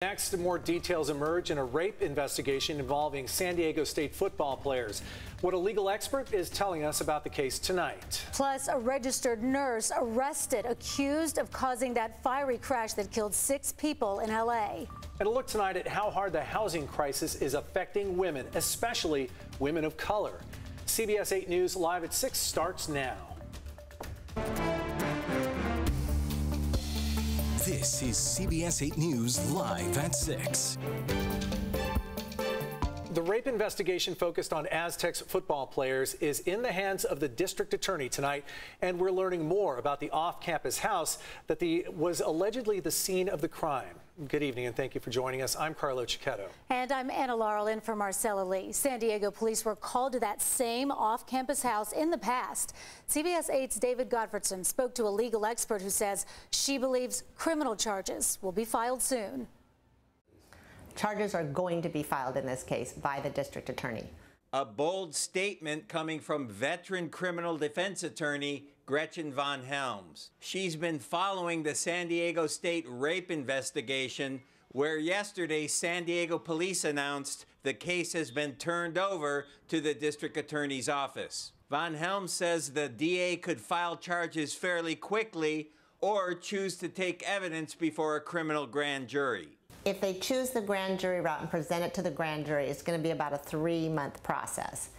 Next, more details emerge in a rape investigation involving San Diego State football players. What a legal expert is telling us about the case tonight. Plus, a registered nurse arrested, accused of causing that fiery crash that killed 6 people in L.A. And a look tonight at how hard the housing crisis is affecting women, especially women of color. CBS 8 News Live at 6 starts now. This is CBS 8 News Live at 6. The rape investigation focused on Aztecs football players is in the hands of the district attorney tonight, and we're learning more about the off-campus house that was allegedly the scene of the crime. Good evening, and thank you for joining us. I'm Carlo Cicchetto. And I'm Anna Laurel in for Marcella Lee. San Diego police were called to that same off-campus house in the past. CBS 8's David Gottfredson spoke to a legal expert who says she believes criminal charges will be filed soon. Charges are going to be filed in this case by the district attorney. A bold statement coming from veteran criminal defense attorney Gretchen Von Helms. She's been following the San Diego State rape investigation, where yesterday San Diego police announced the case has been turned over to the district attorney's office. Von Helms says the DA could file charges fairly quickly or choose to take evidence before a criminal grand jury. If they choose the grand jury route and present it to the grand jury, it's going to be about a 3-month process.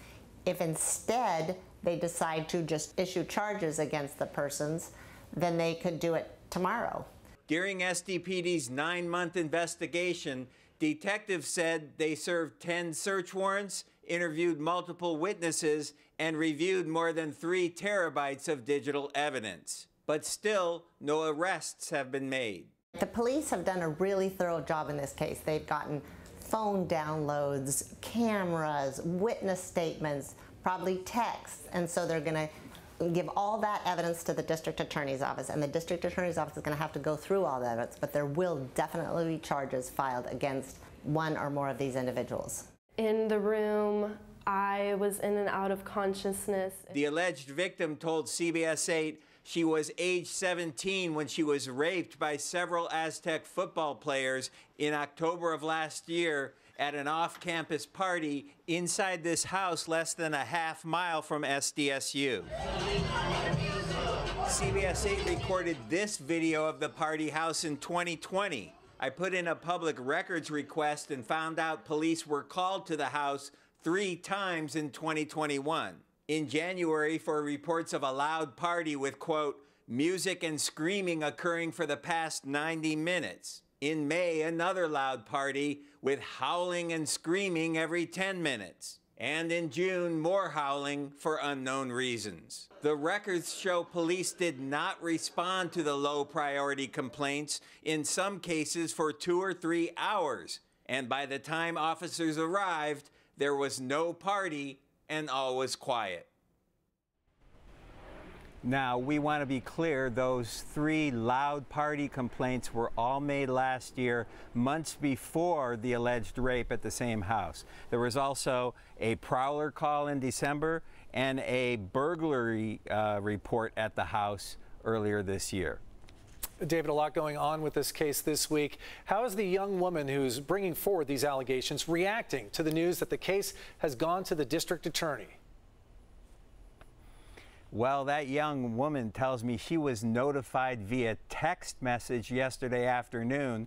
If instead they decide to just issue charges against the persons, then they could do it tomorrow. During SDPD's 9-month investigation, detectives said they served 10 search warrants, interviewed multiple witnesses, and reviewed more than 3 terabytes of digital evidence. But still, no arrests have been made. The police have done a really thorough job in this case. They've gotten phone downloads, cameras, witness statements, probably texts, and so they're going to give all that evidence to the district attorney's office, and the district attorney's office is going to have to go through all that evidence, but there will definitely be charges filed against one or more of these individuals. In the room, I was in and out of consciousness. The alleged victim told CBS 8 she was age 17 when she was raped by several Aztec football players in October of last year at an off-campus party inside this house less than a half-mile from SDSU. CBS 8 recorded this video of the party house in 2020. I put in a public records request and found out police were called to the house 3 times in 2021. In January, for reports of a loud party with, quote, music and screaming occurring for the past 90 minutes. In May, another loud party with howling and screaming every 10 minutes. And in June, more howling for unknown reasons. The records show police did not respond to the low-priority complaints, in some cases for 2 or 3 hours. And by the time officers arrived, there was no party and all was quiet. Now, we want to be clear, those 3 loud party complaints were all made last year, months before the alleged rape at the same house. There was also a prowler call in December and a burglary report at the house earlier this year. David, a lot going on with this case this week. How is the young woman who's bringing forward these allegations reacting to the news that the case has gone to the district attorney? Well, that young woman tells me she was notified via text message yesterday afternoon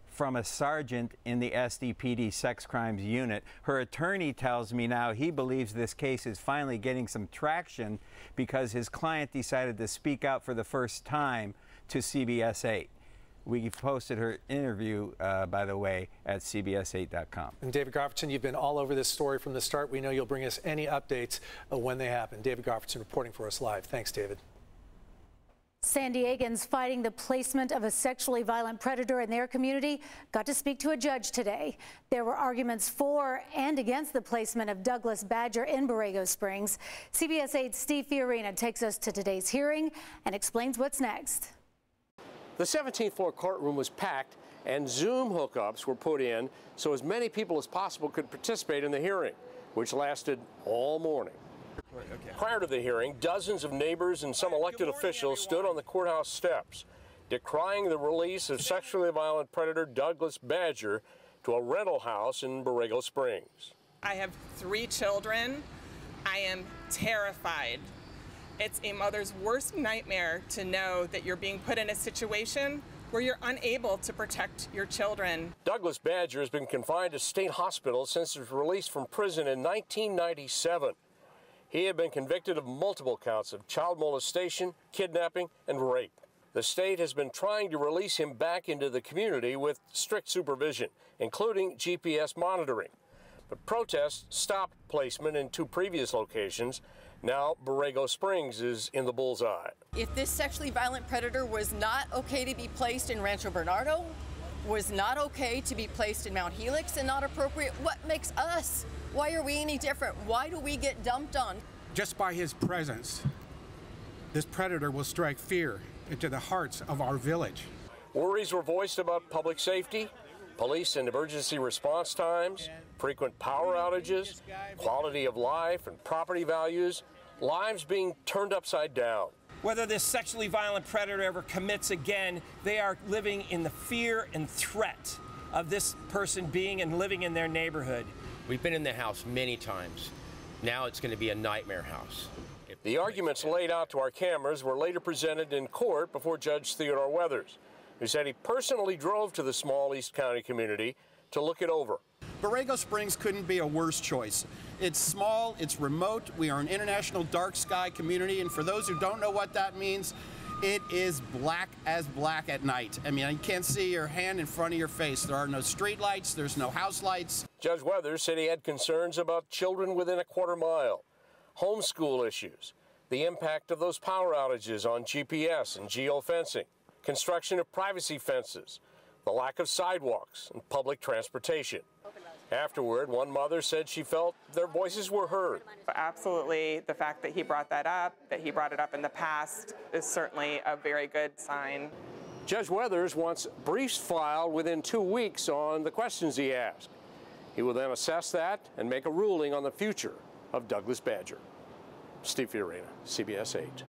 from a sergeant in the SDPD sex crimes unit. Her attorney tells me now he believes this case is finally getting some traction because his client decided to speak out for the first time to CBS 8. We posted her interview, by the way, at CBS8.com. And David Gottfredson, you've been all over this story from the start. We know you'll bring us any updates when they happen. David Gottfredson reporting for us live. Thanks, David. San Diegans fighting the placement of a sexually violent predator in their community got to speak to a judge today. There were arguments for and against the placement of Douglas Badger in Borrego Springs. CBS 8's Steve Fiorina takes us to today's hearing and explains what's next. The 17th floor courtroom was packed and Zoom hookups were put in so as many people as possible could participate in the hearing, which lasted all morning. Prior to the hearing, dozens of neighbors and some elected officials stood on the courthouse steps. decrying the release of sexually violent predator Douglas Badger to a rental house in Borrego Springs. I have 3 children. I am terrified. It's a mother's worst nightmare to know that you're being put in a situation where you're unable to protect your children. Douglas Badger has been confined to state hospital since his release from prison in 1997. He had been convicted of multiple counts of child molestation, kidnapping, and rape. The state has been trying to release him back into the community with strict supervision, including GPS monitoring. But protests stopped placement in 2 previous locations. Now Borrego Springs is in the bullseye. If this sexually violent predator was not okay to be placed in Rancho Bernardo, was not okay to be placed in Mount Helix, and not appropriate, what makes us? Why are we any different? Why do we get dumped on? Just by his presence, this predator will strike fear into the hearts of our village. Worries were voiced about public safety, police and emergency response times, frequent power outages, quality of life and property values, lives being turned upside down. Whether this sexually violent predator ever commits again, they are living in the fear and threat of this person being and living in their neighborhood. We've been in the house many times. Now it's going to be a nightmare house. The arguments laid out to our cameras were later presented in court before Judge Theodore Weathers, who said he personally drove to the small East County community to look it over. Borrego Springs couldn't be a worse choice. It's small, it's remote, we are an international dark sky community, and for those who don't know what that means, it is black as black at night. I mean, you can't see your hand in front of your face. There are no street lights, there's no house lights. Judge Weathers said he had concerns about children within a quarter mile, homeschool issues, the impact of those power outages on GPS and geofencing, construction of privacy fences, the lack of sidewalks and public transportation. Afterward, one mother said she felt their voices were heard. Absolutely, the fact that he brought that up, that he brought it up in the past, is certainly a very good sign. Judge Weathers wants briefs filed within 2 weeks on the questions he asked. He will then assess that and make a ruling on the future of Douglas Badger. Steve Fiorina, CBS 8.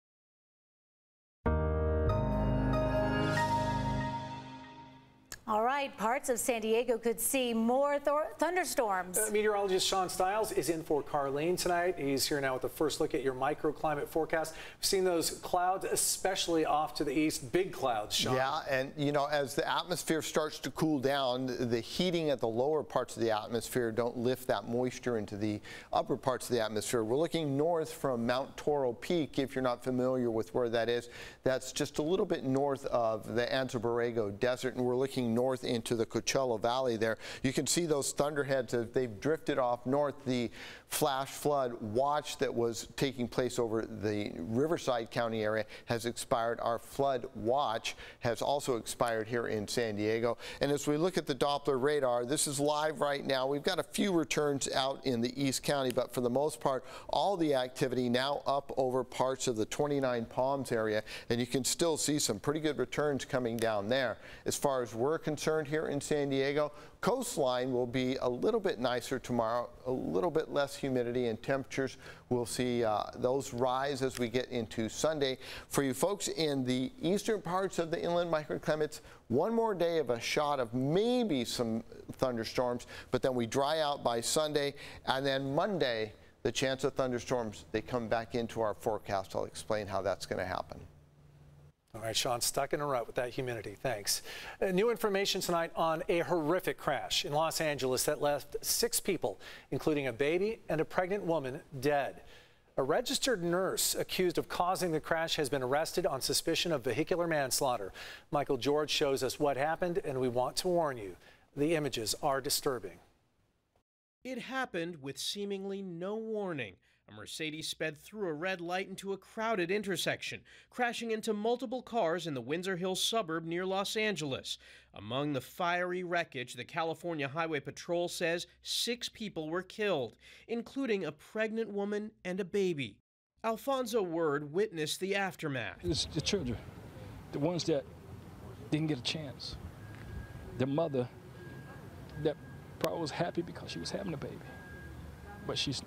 All right, parts of San Diego could see more thunderstorms. Meteorologist Sean Stiles is in for Carlene tonight. He's here now with the first look at your microclimate forecast. We've seen those clouds, especially off to the east, big clouds, Sean. Yeah, and you know, as the atmosphere starts to cool down, the heating at the lower parts of the atmosphere don't lift that moisture into the upper parts of the atmosphere. We're looking north from Mount Toro Peak, if you're not familiar with where that is. That's just a little bit north of the Anza Borrego Desert, and we're looking north into the Coachella Valley there. You can see those thunderheads as they've drifted off north. The flash flood watch that was taking place over the Riverside County area has expired. Our flood watch has also expired here in San Diego. And as we look at the Doppler radar, this is live right now. We've got a few returns out in the East County, but for the most part, all the activity now up over parts of the 29 Palms area, and you can still see some pretty good returns coming down there. As far as we're concerned here in San Diego, coastline will be a little bit nicer tomorrow, a little bit less humidity, and temperatures will see those rise as we get into Sunday. For you folks in the eastern parts of the inland microclimates, one more day of a shot of maybe some thunderstorms, but then we dry out by Sunday, and then Monday, the chance of thunderstorms, they come back into our forecast. I'll explain how that's going to happen. All right, Sean, stuck in a rut with that humidity. Thanks. New information tonight on a horrific crash in Los Angeles that left 6 people, including a baby and a pregnant woman, dead. A registered nurse accused of causing the crash has been arrested on suspicion of vehicular manslaughter. Michael George shows us what happened, and we want to warn you, the images are disturbing. It happened with seemingly no warning. A Mercedes sped through a red light into a crowded intersection, crashing into multiple cars in the Windsor Hills suburb near Los Angeles. Among the fiery wreckage, the California Highway Patrol says 6 people were killed, including a pregnant woman and a baby. Alfonso Word witnessed the aftermath. It's the children, the ones that didn't get a chance. Their mother that probably was happy because she was having a baby, but she's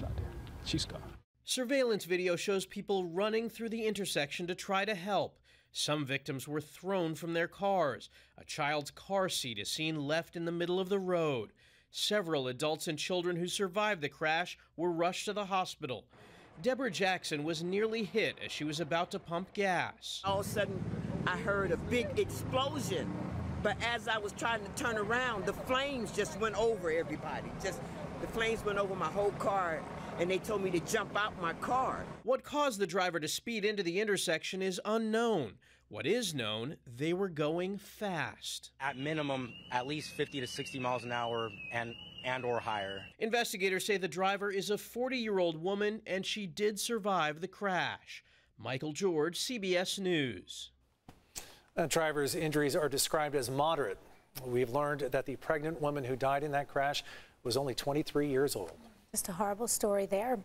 not there. She's gone. Surveillance video shows people running through the intersection to try to help. Some victims were thrown from their cars. A child's car seat is seen left in the middle of the road. Several adults and children who survived the crash were rushed to the hospital. Deborah Jackson was nearly hit as she was about to pump gas. All of a sudden, I heard a big explosion. But as I was trying to turn around, the flames just went over everybody. The flames went over my whole car, and they told me to jump out my car. What caused the driver to speed into the intersection is unknown. What is known, they were going fast. At minimum, at least 50 to 60 miles an hour and or higher. Investigators say the driver is a 40-year-old woman, and she did survive the crash. Michael George, CBS News. The driver's injuries are described as moderate. We've learned that the pregnant woman who died in that crash was only 23 years old. Just a horrible story there.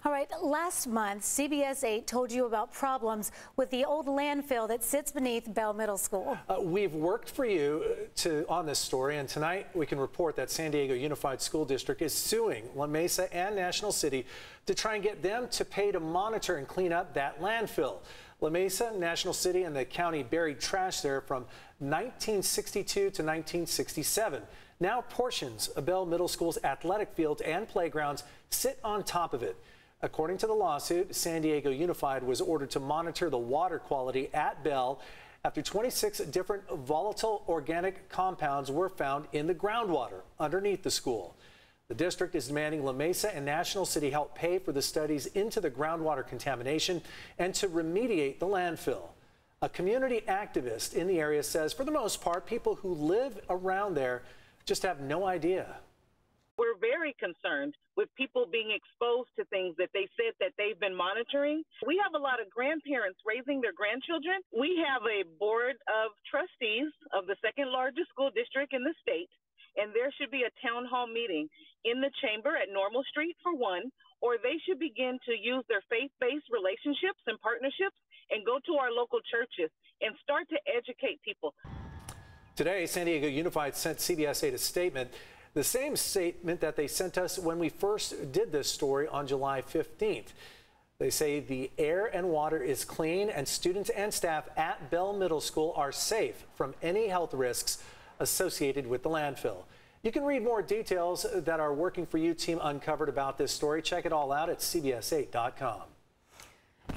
All right, last month, CBS 8 told you about problems with the old landfill that sits beneath Bell Middle School. We've worked for you on this story, and tonight we can report that San Diego Unified School District is suing La Mesa and National City to try and get them to pay to monitor and clean up that landfill. La Mesa, National City, and the county buried trash there from 1962 to 1967. Now portions of Bell Middle School's athletic fields and playgrounds sit on top of it. According to the lawsuit, San Diego Unified was ordered to monitor the water quality at Bell after 26 different volatile organic compounds were found in the groundwater underneath the school. The district is demanding La Mesa and National City help pay for the studies into the groundwater contamination and to remediate the landfill. A community activist in the area says, for the most part, people who live around there just have no idea. We're very concerned with people being exposed to things that they said that they've been monitoring. We have a lot of grandparents raising their grandchildren. We have a board of trustees of the second largest school district in the state, and there should be a town hall meeting in the chamber at Normal Street for one, or they should begin to use their faith-based relationships and partnerships and go to our local churches and start to educate people. Today, San Diego Unified sent CBS 8 a statement, the same statement that they sent us when we first did this story on July 15th. They say the air and water is clean and students and staff at Bell Middle School are safe from any health risks associated with the landfill. You can read more details that our Working For You team uncovered about this story. Check it all out at CBS8.com.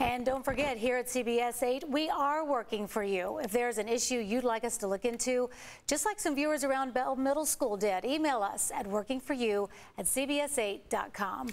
And don't forget, here at CBS 8, we are working for you. If there's an issue you'd like us to look into, just like some viewers around Bell Middle School did, email us at workingforyou@cbs8.com.